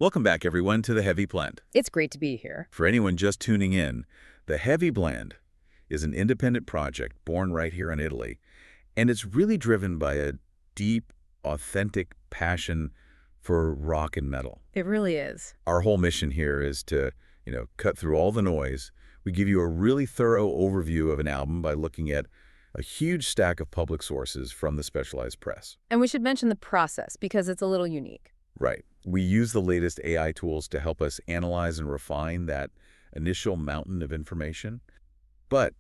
Welcome back, everyone, to The Heavy Blend. It's great to be here. For anyone just tuning in, The Heavy Blend is an independent project born right here in Italy, and it's really driven by a deep, authentic passion for rock and metal. It really is. Our whole mission here is to, cut through all the noise. We give you a really thorough overview of an album by looking at a huge stack of public sources from the specialized press. And we should mention the process because it's a little unique. Right. We use the latest AI tools to help us analyze and refine that initial mountain of information. But,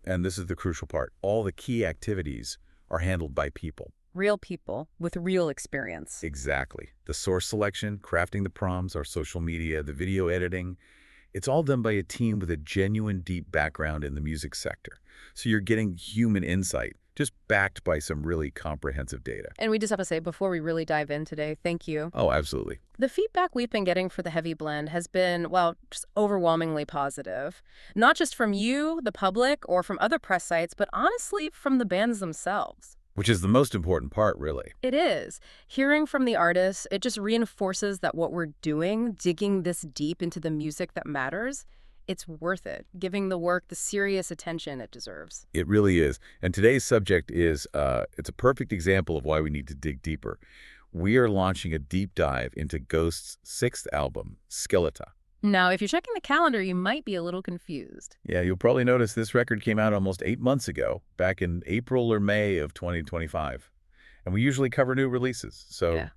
and this is the crucial part, all the key activities are handled by people. Real people with real experience. Exactly. The source selection, crafting the prompts, our social media, the video editing, it's all done by a team with a genuine deep background in the music sector. So you're getting human insight, just backed by some really comprehensive data. And we just have to say, before we really dive in today, thank you. Oh, absolutely. The feedback we've been getting for The Heavy Blend has been, well, just overwhelmingly positive. Not just from you, the public, or from other press sites, but honestly from the bands themselves. Which is the most important part, really. It is. Hearing from the artists, it just reinforces that what we're doing, digging this deep into the music that matters, it's worth it, giving the work the serious attention it deserves. It really is. And today's subject is, it's a perfect example of why we need to dig deeper. We are launching a deep dive into Ghost's sixth album, Skeleta. Now, if you're checking the calendar, you might be a little confused. Yeah, you'll probably notice this record came out almost 8 months ago, back in April or May of 2025. And we usually cover new releases. So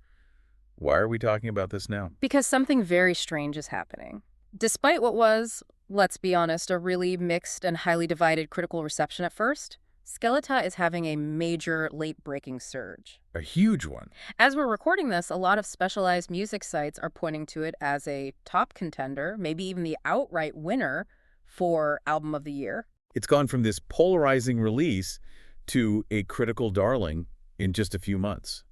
Why are we talking about this now? Because something very strange is happening. Despite what was, let's be honest, a really mixed and highly divided critical reception at first, Skeletà is having a major late-breaking surge. A huge one. As we're recording this, a lot of specialized music sites are pointing to it as a top contender, maybe even the outright winner for Album of the Year. It's gone from this polarizing release to a critical darling in just a few months.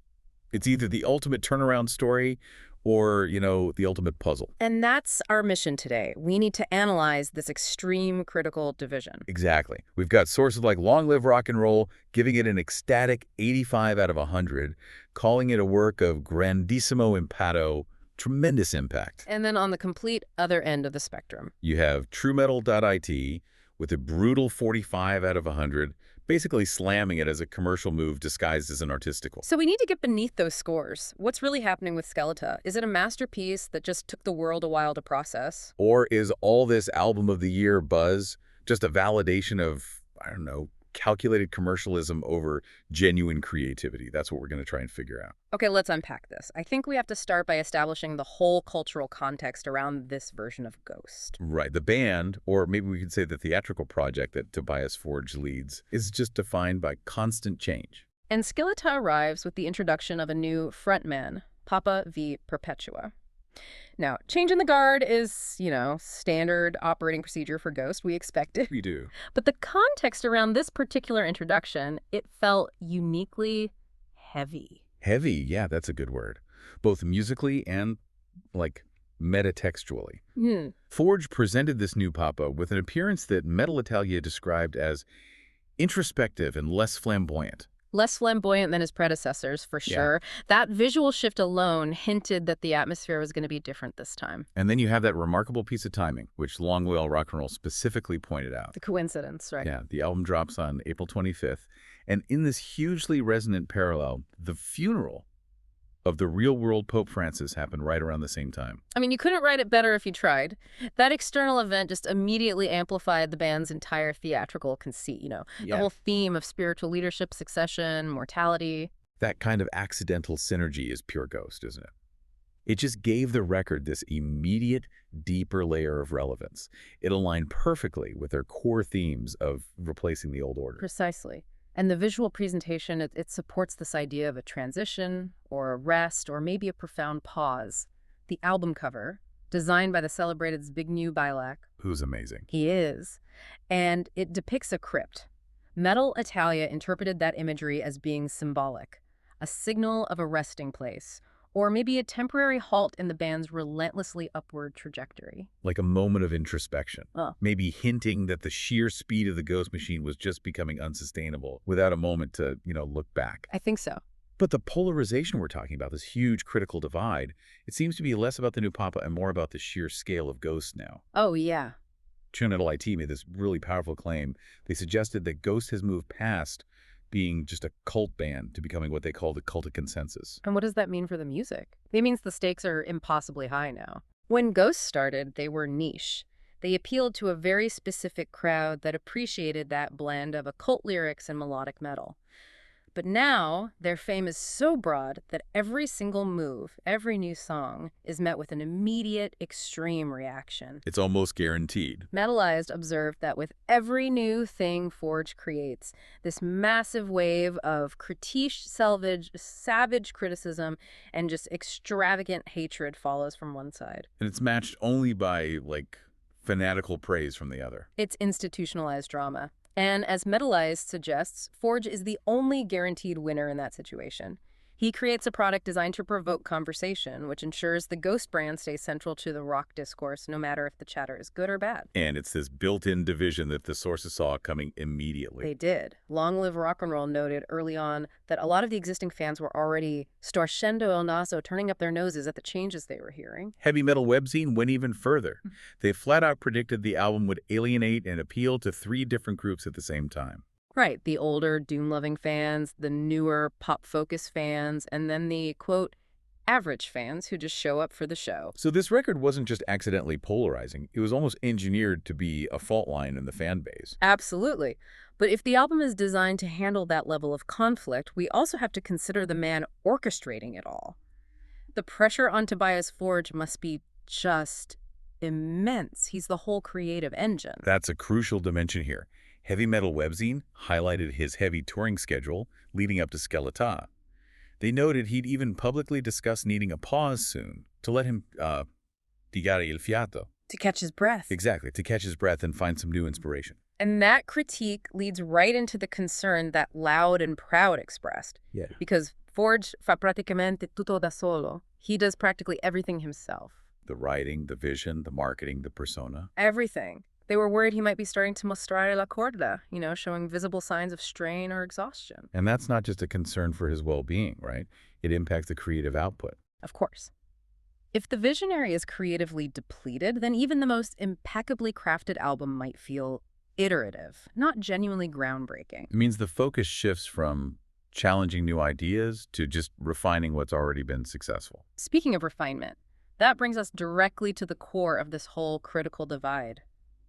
It's either the ultimate turnaround story or, the ultimate puzzle. And that's our mission today. We need to analyze this extreme critical division. Exactly. We've got sources like Long Live Rock and Roll giving it an ecstatic 85 out of 100, calling it a work of grandissimo impatto, tremendous impact. And then on the complete other end of the spectrum, You have TrueMetal.it with a brutal 45 out of 100, basically slamming it as a commercial move disguised as an artistic one. so we need to get beneath those scores. What's really happening with Skeletà? Is it a masterpiece that just took the world a while to process? Or is all this album of the year buzz just a validation of, calculated commercialism over genuine creativity? That's what we're going to try and figure out. Okay, let's unpack this. I think we have to start by establishing the whole cultural context around this version of Ghost. Right. The band, or maybe we could say the theatrical project that Tobias Forge leads, is just defined by constant change. And Skeletà arrives with the introduction of a new frontman, Papa V. Perpetua. Now, changing the guard is, standard operating procedure for Ghost. We expect it. We do. But the context around this particular introduction, it felt uniquely heavy. Heavy, yeah, that's a good word. Both musically and, metatextually. Forge presented this new Papa with an appearance that Metal Italia described as introspective and less flamboyant. Less flamboyant than his predecessors, for sure. That visual shift alone hinted that the atmosphere was going to be different this time. And then you have that remarkable piece of timing, which Long Live Rock and Roll specifically pointed out. The coincidence, right? Yeah, the album drops on April 25th. And in this hugely resonant parallel, the funeral of the real-world Pope Francis happened right around the same time. I mean, you couldn't write it better if you tried. That external event just immediately amplified the band's entire theatrical conceit, The whole theme of spiritual leadership, succession, mortality. That kind of accidental synergy is pure Ghost, isn't it? It just gave the record this immediate, deeper layer of relevance. It aligned perfectly with their core themes of replacing the old order. Precisely. And the visual presentation, it supports this idea of a transition or a rest or maybe a profound pause. The album cover, designed by the celebrated Zbigniew Bielak. Who's amazing. He is. And it depicts a crypt. Metal Italia interpreted that imagery as being symbolic, a signal of a resting place, or maybe a temporary halt in the band's relentlessly upward trajectory. Like a moment of introspection. Oh. Maybe hinting that the sheer speed of the Ghost machine was just becoming unsustainable without a moment to, look back. I think so. But the polarization we're talking about, this huge critical divide, it seems to be less about the new papa and more about the sheer scale of Ghost now. Oh, yeah. Channel IT made this really powerful claim. They suggested that Ghost has moved past being just a cult band to becoming what they call the cult of consensus. And what does that mean for the music? It means the stakes are impossibly high now. When Ghosts started, they were niche. They appealed to a very specific crowd that appreciated that blend of occult lyrics and melodic metal. But now, their fame is so broad that every single move, every new song, is met with an immediate, extreme reaction. It's almost guaranteed. Metalized observed that with every new thing Forge creates, this massive wave of critique, savage criticism, and just extravagant hatred follows from one side. And it's matched only by, like, fanatical praise from the other. It's institutionalized drama. And as Metalized suggests, Forge is the only guaranteed winner in that situation. He creates a product designed to provoke conversation, which ensures the Ghost brand stays central to the rock discourse, no matter if the chatter is good or bad. And it's this built-in division that the sources saw coming immediately. They did. Long Live Rock and Roll noted early on that a lot of the existing fans were already storcendo el naso, turning up their noses at the changes they were hearing. Heavy Metal Webzine went even further. They flat out predicted the album would alienate and appeal to 3 different groups at the same time. Right, the older Doom-loving fans, the newer pop-focus fans, and then the, quote, average fans who just show up for the show. So this record wasn't just accidentally polarizing. It was almost engineered to be a fault line in the fan base. Absolutely. But if the album is designed to handle that level of conflict, we also have to consider the man orchestrating it all. The pressure on Tobias Forge must be just immense. He's the whole creative engine. That's a crucial dimension here. Heavy Metal Webzine highlighted his heavy touring schedule leading up to Skeletà. They noted he'd even publicly discussed needing a pause soon to let him tirare il fiato. To catch his breath. Exactly, to catch his breath and find some new inspiration. And that critique leads right into the concern that Loud and Proud expressed. Yeah. Because Forge fa praticamente tutto da solo. He does practically everything himself. The writing, the vision, the marketing, the persona. Everything. They were worried he might be starting to mostrare la corda, showing visible signs of strain or exhaustion. And that's not just a concern for his well-being, right? It impacts the creative output. Of course. If the visionary is creatively depleted, then even the most impeccably crafted album might feel iterative, not genuinely groundbreaking. It means the focus shifts from challenging new ideas to just refining what's already been successful. Speaking of refinement, that brings us directly to the core of this whole critical divide.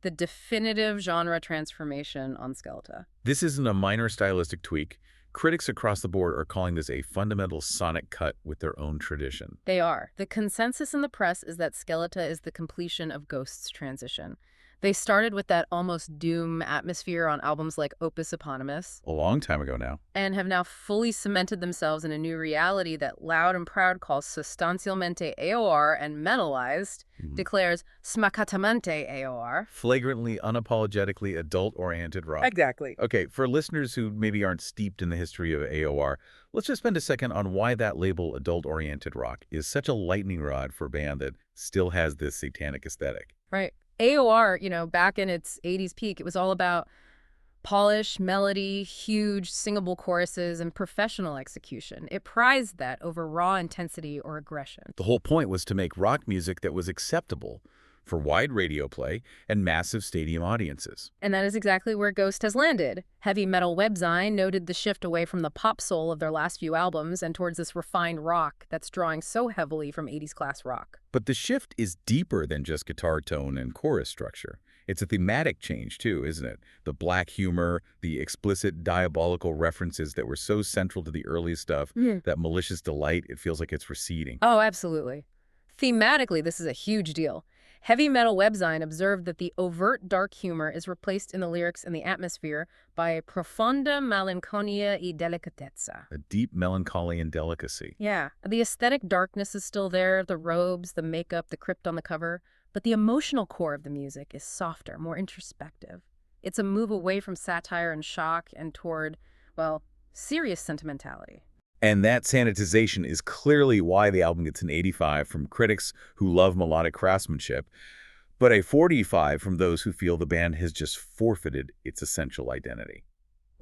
The definitive genre transformation on Skeletà. This isn't a minor stylistic tweak. Critics across the board are calling this a fundamental sonic cut with their own tradition. They are. The consensus in the press is that Skeleta is the completion of Ghost's transition. They started with that almost doom atmosphere on albums like Opus Eponymous. A long time ago now. And have now fully cemented themselves in a new reality that Loud and Proud calls substantialmente AOR, and Metalized declares smacatamente AOR. Flagrantly, unapologetically adult-oriented rock. Exactly. Okay, for listeners who maybe aren't steeped in the history of AOR, let's just spend a second on why that label adult-oriented rock is such a lightning rod for a band that still has this satanic aesthetic. Right. AOR, back in its 80s peak, it was all about polish, melody, huge singable choruses, and professional execution. It prized that over raw intensity or aggression. The whole point was to make rock music that was acceptable for wide radio play and massive stadium audiences. And that is exactly where Ghost has landed. Heavy Metal Webzine noted the shift away from the pop soul of their last few albums and towards this refined rock that's drawing so heavily from 80s class rock. But the shift is deeper than just guitar tone and chorus structure. It's a thematic change too, isn't it? The black humor, the explicit diabolical references that were so central to the early stuff, that malicious delight, it feels like it's receding. Oh, absolutely. Thematically, this is a huge deal. Heavy Metal Webzine observed that the overt dark humor is replaced in the lyrics and the atmosphere by profonda malinconia e delicatezza. A deep melancholy and delicacy. Yeah, the aesthetic darkness is still there, the robes, the makeup, the crypt on the cover, but the emotional core of the music is softer, more introspective. It's a move away from satire and shock and toward, well, serious sentimentality. And that sanitization is clearly why the album gets an 85 from critics who love melodic craftsmanship, but a 45 from those who feel the band has just forfeited its essential identity.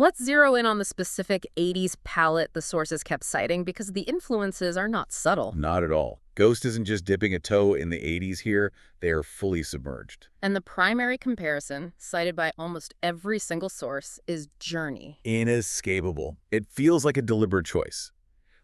Let's zero in on the specific 80s palette the sources kept citing because the influences are not subtle. Not at all. Ghost isn't just dipping a toe in the 80s here, they are fully submerged. And the primary comparison, cited by almost every single source, is Journey. Inescapable. It feels like a deliberate choice.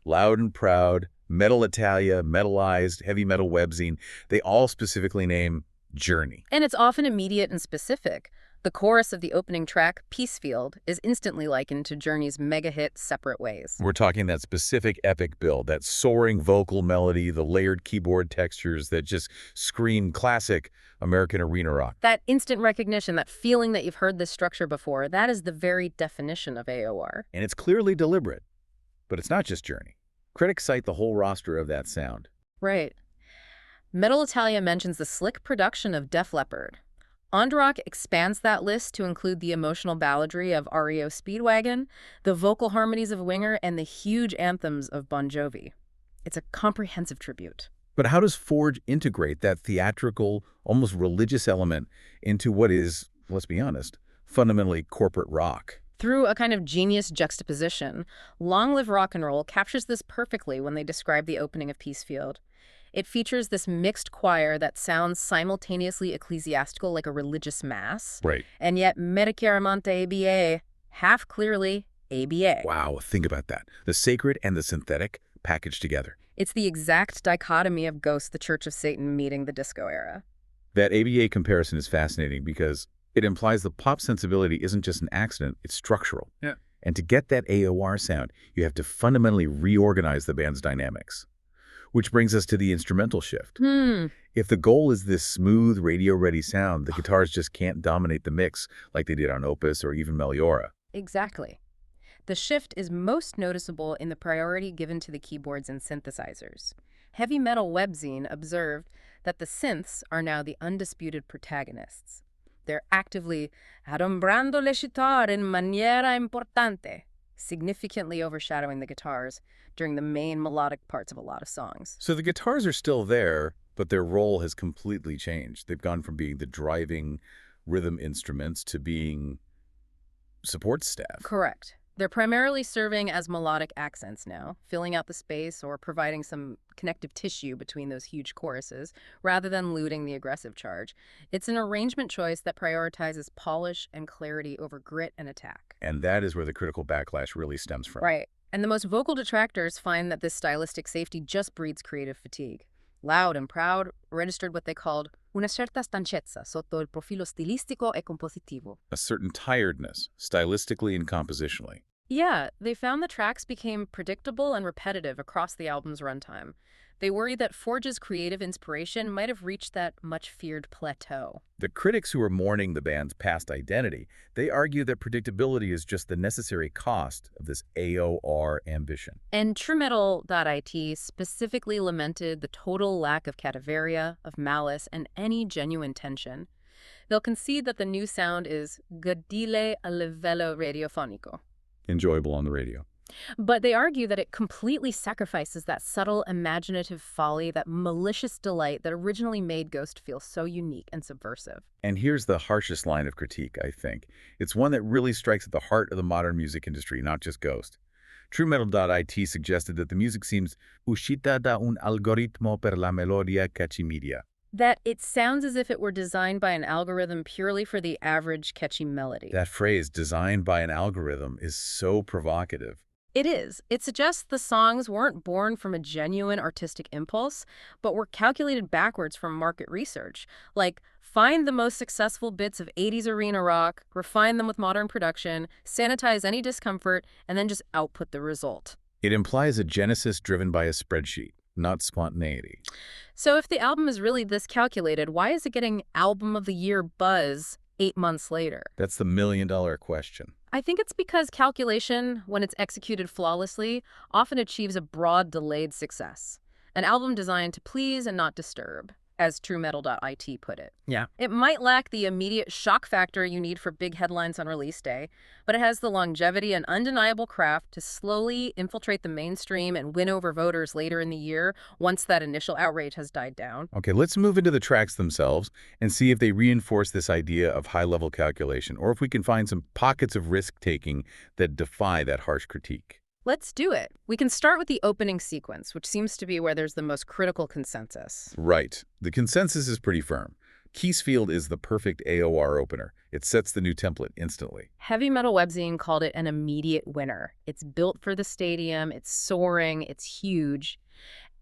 Loud and Proud, Metal Italia, Metalized, Heavy Metal Webzine, they all specifically name Journey. And it's often immediate and specific. The chorus of the opening track, Peacefield, is instantly likened to Journey's mega-hit Separate Ways. We're talking that specific epic build, that soaring vocal melody, the layered keyboard textures that just scream classic American arena rock. That instant recognition, that feeling that you've heard this structure before, that is the very definition of AOR. And it's clearly deliberate. But it's not just Journey. Critics cite the whole roster of that sound. Right. Metal Italia mentions the slick production of Def Leppard. Ondrock expands that list to include the emotional balladry of REO Speedwagon, the vocal harmonies of Winger, and the huge anthems of Bon Jovi. It's a comprehensive tribute. But how does Forge integrate that theatrical, almost religious element into what is, let's be honest, fundamentally corporate rock? Through a kind of genius juxtaposition, Long Live Rock and Roll captures this perfectly when they describe the opening of Peacefield. It features this mixed choir that sounds simultaneously ecclesiastical like a religious mass, Right. and yet Medicare ABA, half clearly ABA. Wow, think about that. The sacred and the synthetic packaged together. It's the exact dichotomy of Ghost, the Church of Satan, meeting the disco era. That ABA comparison is fascinating because it implies the pop sensibility isn't just an accident, it's structural. Yeah. And to get that AOR sound, you have to fundamentally reorganize the band's dynamics. Which brings us to the instrumental shift. If the goal is this smooth, radio-ready sound, the guitars just can't dominate the mix like they did on Opus or even Meliora. Exactly. The shift is most noticeable in the priority given to the keyboards and synthesizers. Heavy Metal Webzine observed that the synths are now the undisputed protagonists. They're actively adombrando le citar en maniera importante, significantly overshadowing the guitars during the main melodic parts of a lot of songs. So the guitars are still there, but their role has completely changed. They've gone from being the driving rhythm instruments to being support staff. Correct. They're primarily serving as melodic accents now, filling out the space or providing some connective tissue between those huge choruses, rather than looting the aggressive charge. It's an arrangement choice that prioritizes polish and clarity over grit and attack. And that is where the critical backlash really stems from. Right. And the most vocal detractors find that this stylistic safety just breeds creative fatigue. Loud and Proud registered what they called una certa stanchezza sotto il profilo stilistico e compositivo. A certain tiredness, stylistically and compositionally. Yeah, they found the tracks became predictable and repetitive across the album's runtime. They worried that Forge's creative inspiration might have reached that much-feared plateau. The critics who are mourning the band's past identity, they argue that predictability is just the necessary cost of this AOR ambition. And TrueMetal.it specifically lamented the total lack of cadaveria, of malice, and any genuine tension. They'll concede that the new sound is godile a livello radiofonico. Enjoyable on the radio. But they argue that it completely sacrifices that subtle, imaginative folly, that malicious delight that originally made Ghost feel so unique and subversive. And here's the harshest line of critique, I think. It's one that really strikes at the heart of the modern music industry, not just Ghost. TrueMetal.it suggested that the music seems uscita da un algoritmo per la melodia cachimmedia. That it sounds as if it were designed by an algorithm purely for the average catchy melody. That phrase, designed by an algorithm, is so provocative. It is. It suggests the songs weren't born from a genuine artistic impulse, but were calculated backwards from market research. Like, find the most successful bits of 80s arena rock, refine them with modern production, sanitize any discomfort, and then just output the result. It implies a genesis driven by a spreadsheet, not spontaneity. So if the album is really this calculated, why is it getting Album of the Year buzz 8 months later? That's the million-dollar question. I think it's because calculation, when it's executed flawlessly, often achieves a broad delayed success. An album designed to please and not disturb. as TrueMetal.it put it. Yeah. It might lack the immediate shock factor you need for big headlines on release day, but it has the longevity and undeniable craft to slowly infiltrate the mainstream and win over voters later in the year once that initial outrage has died down. Okay, let's move into the tracks themselves and see if they reinforce this idea of high-level calculation, or if we can find some pockets of risk-taking that defy that harsh critique. Let's do it. We can start with the opening sequence, which seems to be where there's the most critical consensus. Right. The consensus is pretty firm. Keysfield is the perfect AOR opener. It sets the new template instantly. Heavy Metal Webzine called it an immediate winner. It's built for the stadium, it's soaring, it's huge.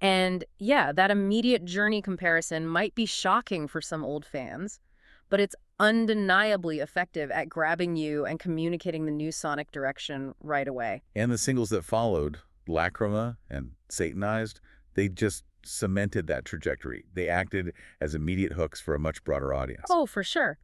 And yeah, that immediate journey comparison might be shocking for some old fans, but it's undeniably effective at grabbing you and communicating the new sonic direction right away. And the singles that followed, Lacrima and Satanized, they just cemented that trajectory. They acted as immediate hooks for a much broader audience. Oh, for sure.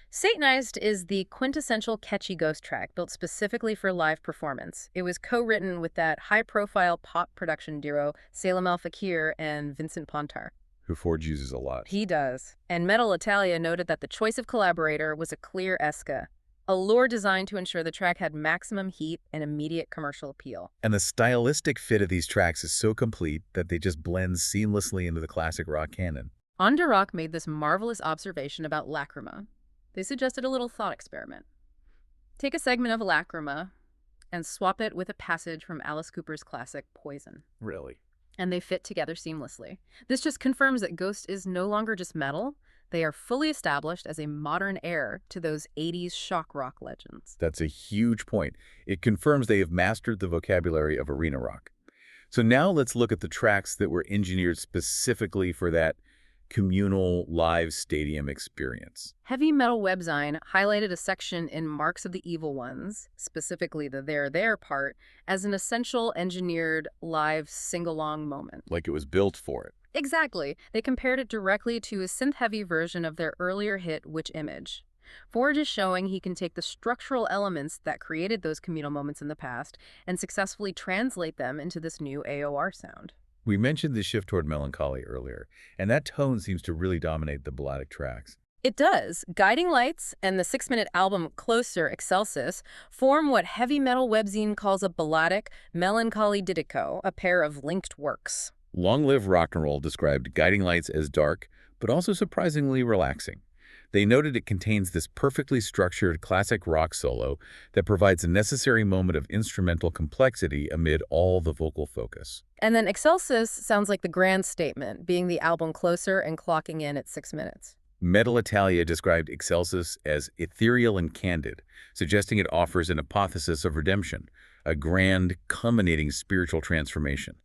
Satanized is the quintessential catchy ghost track built specifically for live performance. It was co-written with that high-profile pop production duo Salem Al Fakir and Vincent Pontar. Who Ford uses a lot. He does. And Metal Italia noted that the choice of collaborator was a clear esca, a lure designed to ensure the track had maximum heat and immediate commercial appeal. And the stylistic fit of these tracks is so complete that they just blend seamlessly into the classic rock canon. Underrock made this marvelous observation about Lacrima. They suggested a little thought experiment. Take a segment of Lacrima and swap it with a passage from Alice Cooper's classic Poison. Really? And they fit together seamlessly. This just confirms that Ghost is no longer just metal. They are fully established as a modern heir to those 80s shock rock legends. That's a huge point. It confirms they have mastered the vocabulary of arena rock. So now let's look at the tracks that were engineered specifically for that communal live stadium experience. Heavy Metal Webzine highlighted a section in Marks of the Evil Ones, specifically the There part, as an essential engineered live sing-along moment. Like it was built for it. Exactly. They compared it directly to a synth-heavy version of their earlier hit, Which Image. Forge is showing he can take the structural elements that created those communal moments in the past and successfully translate them into this new AOR sound. We mentioned the shift toward melancholy earlier, and that tone seems to really dominate the balladic tracks. It does. Guiding Lights and the 6-minute album Closer, Excelsis, form what Heavy Metal Webzine calls a balladic, melancholy didico, a pair of linked works. Long Live Rock and Roll described Guiding Lights as dark, but also surprisingly relaxing. They noted it contains this perfectly structured classic rock solo that provides a necessary moment of instrumental complexity amid all the vocal focus. And then Excelsis sounds like the grand statement, being the album Closer and clocking in at 6 minutes. Metal Italia described Excelsis as ethereal and candid, suggesting it offers an apotheosis of redemption, a grand, culminating spiritual transformation.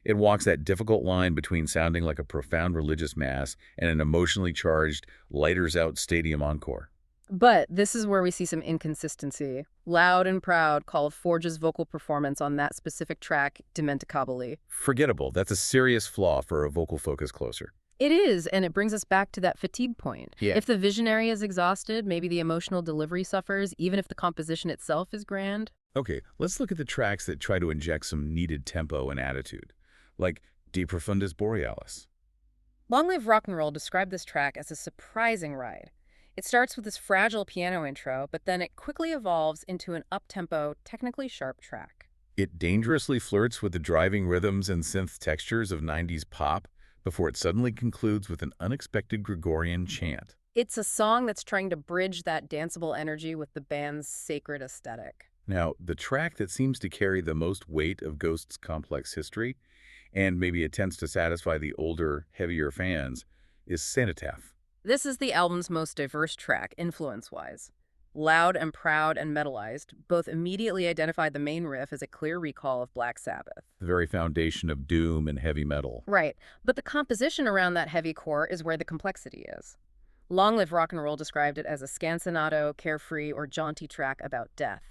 It walks that difficult line between sounding like a profound religious mass and an emotionally charged, lighters-out stadium encore. But this is where we see some inconsistency. Loud and Proud called Forge's vocal performance on that specific track dimenticably. Forgettable. That's a serious flaw for a vocal focus closer. It is, and it brings us back to that fatigue point. Yeah. If the visionary is exhausted, maybe the emotional delivery suffers, even if the composition itself is grand. Okay, let's look at the tracks that try to inject some needed tempo and attitude, like De Profundis Borealis. Long Live Rock and Roll described this track as a surprising ride. It starts with this fragile piano intro, but then it quickly evolves into an up-tempo, technically sharp track. It dangerously flirts with the driving rhythms and synth textures of 90s pop before it suddenly concludes with an unexpected Gregorian chant. It's a song that's trying to bridge that danceable energy with the band's sacred aesthetic. Now, the track that seems to carry the most weight of Ghost's complex history, and maybe attempts to satisfy the older, heavier fans, is Cenotaph. This is the album's most diverse track, influence-wise. Loud and proud and metalized, both immediately identified the main riff as a clear recall of Black Sabbath. The very foundation of doom and heavy metal. Right, but the composition around that heavy core is where the complexity is. Long Live Rock and Roll described it as a scanzonato, carefree, or jaunty track about death.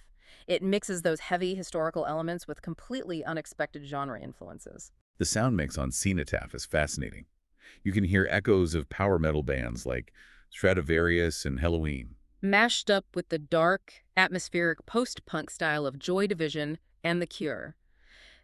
It mixes those heavy historical elements with completely unexpected genre influences. The sound mix on Cenotaph is fascinating. You can hear echoes of power metal bands like Stratovarius and Helloween, Mashed up with the dark, atmospheric post-punk style of Joy Division and The Cure.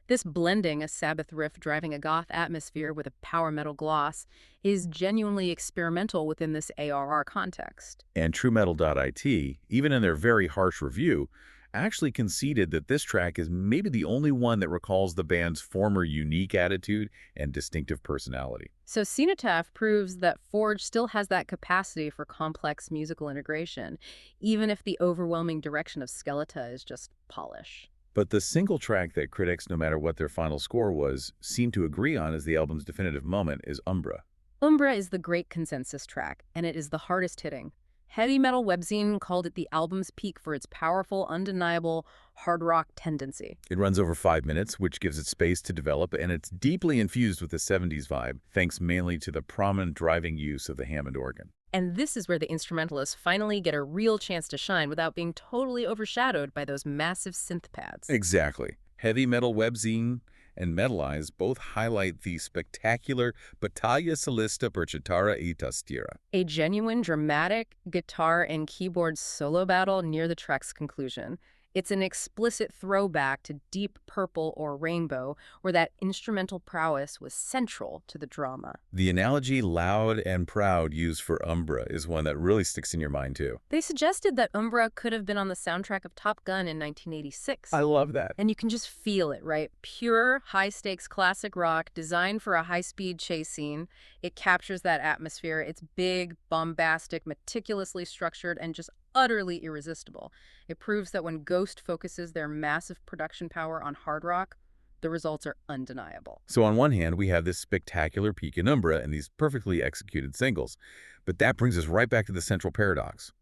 This blending a Sabbath riff driving a goth atmosphere with a power metal gloss is genuinely experimental within this ARR context. And TrueMetal.it, even in their very harsh review, actually conceded that this track is maybe the only one that recalls the band's former unique attitude and distinctive personality. So Cenotaph proves that Forge still has that capacity for complex musical integration, even if the overwhelming direction of Skeleta is just polish. But the single track that critics, no matter what their final score was, seem to agree on as the album's definitive moment is Umbra. Umbra is the great consensus track, and it is the hardest hitting. Heavy Metal Webzine called it the album's peak for its powerful, undeniable hard rock tendency. It runs over 5 minutes, which gives it space to develop, and it's deeply infused with the 70s vibe, thanks mainly to the prominent driving use of the Hammond organ. And this is where the instrumentalists finally get a real chance to shine without being totally overshadowed by those massive synth pads. Exactly. Heavy Metal Webzine and Metalize both highlight the spectacular Battaglia Solista per Chitarra e Tastiera. A genuine dramatic guitar and keyboard solo battle near the track's conclusion. It's an explicit throwback to Deep Purple or Rainbow, where that instrumental prowess was central to the drama. The analogy loud and proud used for Umbra is one that really sticks in your mind, too. They suggested that Umbra could have been on the soundtrack of Top Gun in 1986. I love that. And you can just feel it, right? Pure, high-stakes classic rock designed for a high-speed chase scene. It captures that atmosphere. It's big, bombastic, meticulously structured, and just utterly irresistible. It proves that when Ghost focuses their massive production power on hard rock, the results are undeniable. So on one hand, we have this spectacular peak in Umbra and these perfectly executed singles. But that brings us right back to the central paradox.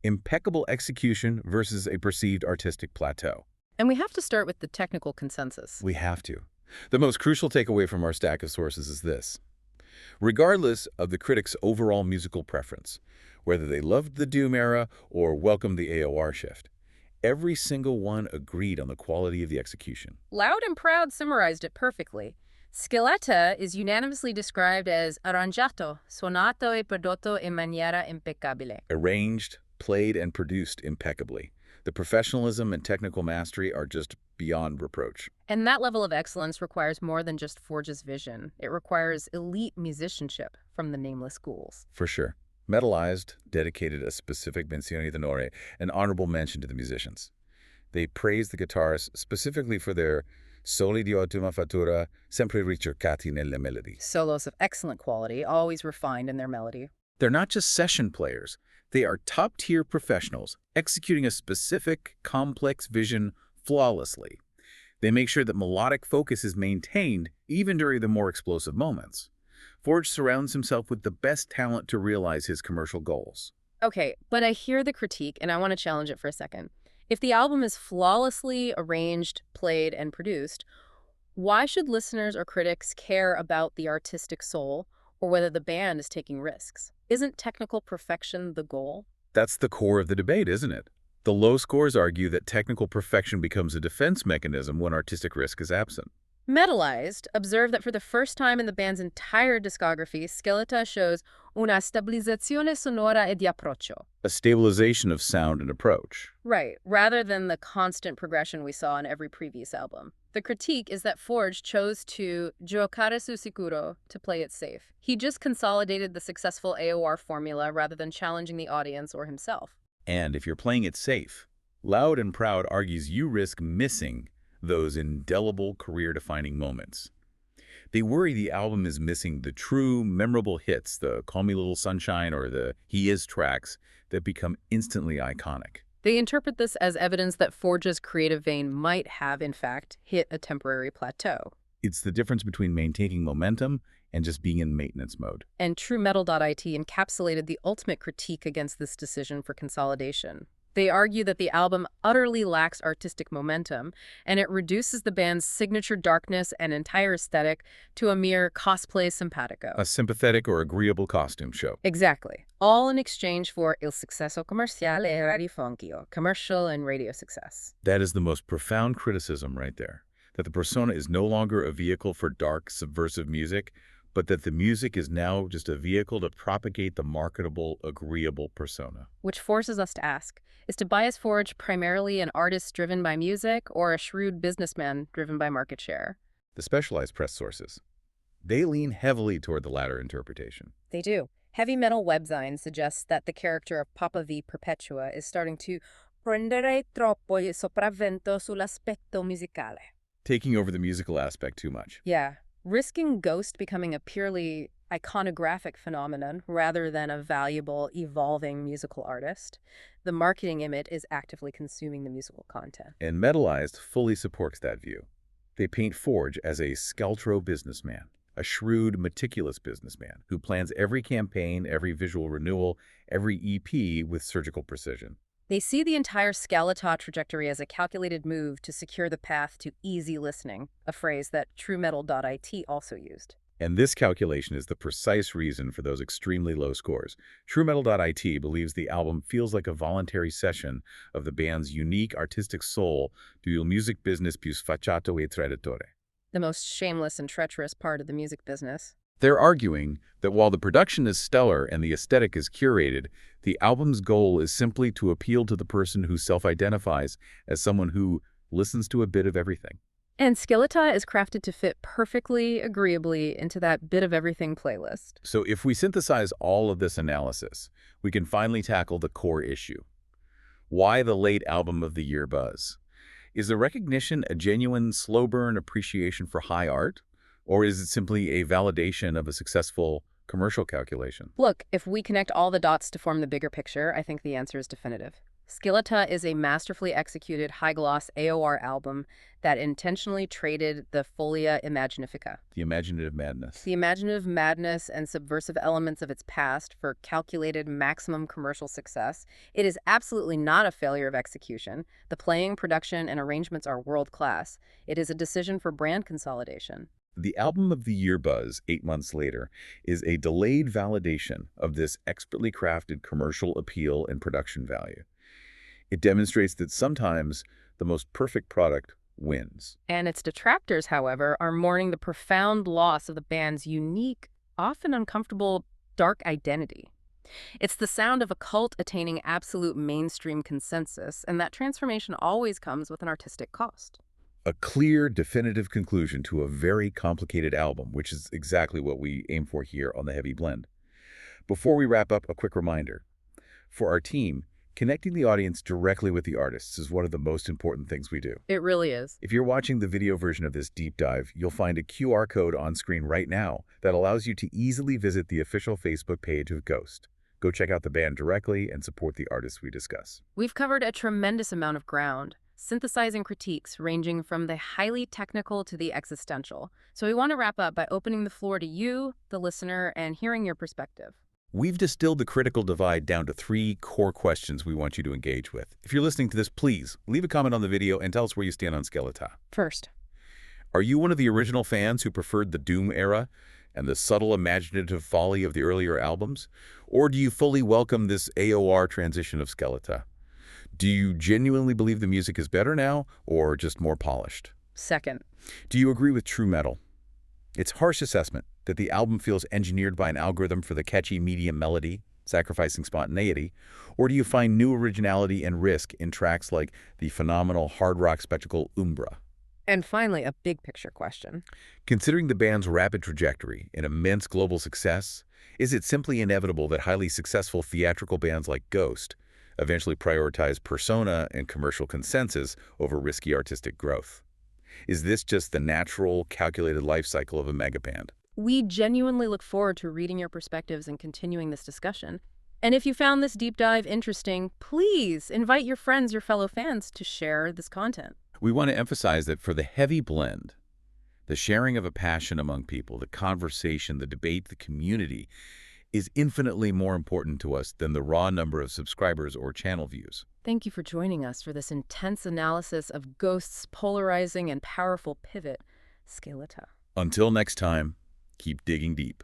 Impeccable execution versus a perceived artistic plateau. And we have to start with the technical consensus. We have to. The most crucial takeaway from our stack of sources is this. Regardless of the critics' overall musical preference, whether they loved the Doom era or welcomed the AOR shift, every single one agreed on the quality of the execution. Loud and Proud summarized it perfectly. Skeleta is unanimously described as arrangiato, suonato e prodotto in maniera impeccabile. Arranged, played, and produced impeccably. The professionalism and technical mastery are just beyond reproach. And that level of excellence requires more than just Forge's vision. It requires elite musicianship from the nameless ghouls. For sure. Metalized dedicated a specific menzione d'onore, an honorable mention to the musicians. They praised the guitarists specifically for their soli di ottima fattura, sempre ricercati nelle melodi. Solos of excellent quality, always refined in their melody. They're not just session players. They are top-tier professionals, executing a specific, complex vision flawlessly. They make sure that melodic focus is maintained even during the more explosive moments. Forge surrounds himself with the best talent to realize his commercial goals. Okay, but I hear the critique, and I want to challenge it for a second. If the album is flawlessly arranged, played, and produced, why should listeners or critics care about the artistic soul or whether the band is taking risks? Isn't technical perfection the goal? That's the core of the debate, isn't it? The low scores argue that technical perfection becomes a defense mechanism when artistic risk is absent. Metalized observed that for the first time in the band's entire discography, Skeleta shows una stabilizzazione sonora e di approccio. A stabilization of sound and approach. Right, rather than the constant progression we saw in every previous album. The critique is that Forge chose to giocare su sicuro, to play it safe. He just consolidated the successful AOR formula rather than challenging the audience or himself. And if you're playing it safe, Loud and Proud argues you risk missing those indelible career-defining moments. They worry the album is missing the true, memorable hits, the Call Me Little Sunshine or the He Is tracks that become instantly iconic. They interpret this as evidence that Forge's creative vein might have, in fact, hit a temporary plateau. It's the difference between maintaining momentum and just being in maintenance mode. And TrueMetal.it encapsulated the ultimate critique against this decision for consolidation. They argue that the album utterly lacks artistic momentum, and it reduces the band's signature darkness and entire aesthetic to a mere cosplay simpatico. A sympathetic or agreeable costume show. Exactly. All in exchange for il successo commerciale e radiofonico, commercial and radio success. That is the most profound criticism right there. That the persona is no longer a vehicle for dark, subversive music, but that the music is now just a vehicle to propagate the marketable, agreeable persona. Which forces us to ask, is Tobias Forge primarily an artist driven by music or a shrewd businessman driven by market share? The specialized press sources, they lean heavily toward the latter interpretation. They do. Heavy metal webzine suggests that the character of Papa V Perpetua is starting to prendere troppo il sopravvento sull'aspetto musicale. Taking over the musical aspect too much. Yeah, risking Ghost becoming a purely iconographic phenomenon rather than a valuable, evolving musical artist. The marketing image is actively consuming the musical content. And Metalized fully supports that view. They paint Forge as a Skeltro businessman, a shrewd, meticulous businessman who plans every campaign, every visual renewal, every EP with surgical precision. They see the entire Skeletà trajectory as a calculated move to secure the path to easy listening, a phrase that TrueMetal.it also used. And this calculation is the precise reason for those extremely low scores. TrueMetal.it believes the album feels like a voluntary session of the band's unique artistic soul, il music business più sfacciato e traditore. The most shameless and treacherous part of the music business. They're arguing that while the production is stellar and the aesthetic is curated, the album's goal is simply to appeal to the person who self-identifies as someone who listens to a bit of everything. And Skeletà is crafted to fit perfectly, agreeably into that bit of everything playlist. So if we synthesize all of this analysis, we can finally tackle the core issue. Why the late album of the year buzz? Is the recognition a genuine slow burn appreciation for high art? Or is it simply a validation of a successful commercial calculation? Look, if we connect all the dots to form the bigger picture, I think the answer is definitive. Skeletà is a masterfully executed high-gloss AOR album that intentionally traded the folia immaginifica, The imaginative madness. the imaginative madness and subversive elements of its past, for calculated maximum commercial success. It is absolutely not a failure of execution. The playing, production, and arrangements are world-class. It is a decision for brand consolidation. The album of the year buzz, 8 months later, is a delayed validation of this expertly crafted commercial appeal and production value. It demonstrates that sometimes the most perfect product wins. And its detractors, however, are mourning the profound loss of the band's unique, often uncomfortable, dark identity. It's the sound of a cult attaining absolute mainstream consensus, and that transformation always comes with an artistic cost. A clear, definitive conclusion to a very complicated album, which is exactly what we aim for here on The Heavy Blend. Before we wrap up, a quick reminder. For our team, connecting the audience directly with the artists is one of the most important things we do. It really is. If you're watching the video version of this deep dive, you'll find a QR code on screen right now that allows you to easily visit the official Facebook page of Ghost. Go check out the band directly and support the artists we discuss. We've covered a tremendous amount of ground, synthesizing critiques ranging from the highly technical to the existential. So we want to wrap up by opening the floor to you, the listener, and hearing your perspective. We've distilled the critical divide down to 3 core questions we want you to engage with. If you're listening to this, please leave a comment on the video and tell us where you stand on Skeletà. First, Are you one of the original fans who preferred the Doom era and the subtle imaginative folly of the earlier albums? Or do you fully welcome this AOR transition of Skeletà? Do you genuinely believe the music is better now or just more polished? second, Do you agree with True Metal? Its harsh assessment that the album feels engineered by an algorithm for the catchy medium melody, sacrificing spontaneity, or do you find new originality and risk in tracks like the phenomenal hard rock spectacle Umbra? and finally, a big picture question. Considering the band's rapid trajectory and immense global success, is it simply inevitable that highly successful theatrical bands like Ghost eventually prioritize persona and commercial consensus over risky artistic growth? Is this just the natural, calculated life cycle of a megaband? We genuinely look forward to reading your perspectives and continuing this discussion. And if you found this deep dive interesting, please invite your friends, your fellow fans, to share this content. We want to emphasize that for the Heavy Blend, the sharing of a passion among people, the conversation, the debate, the community, is infinitely more important to us than the raw number of subscribers or channel views. Thank you for joining us for this intense analysis of Ghost's polarizing and powerful pivot, Skeleta. Until next time, keep digging deep.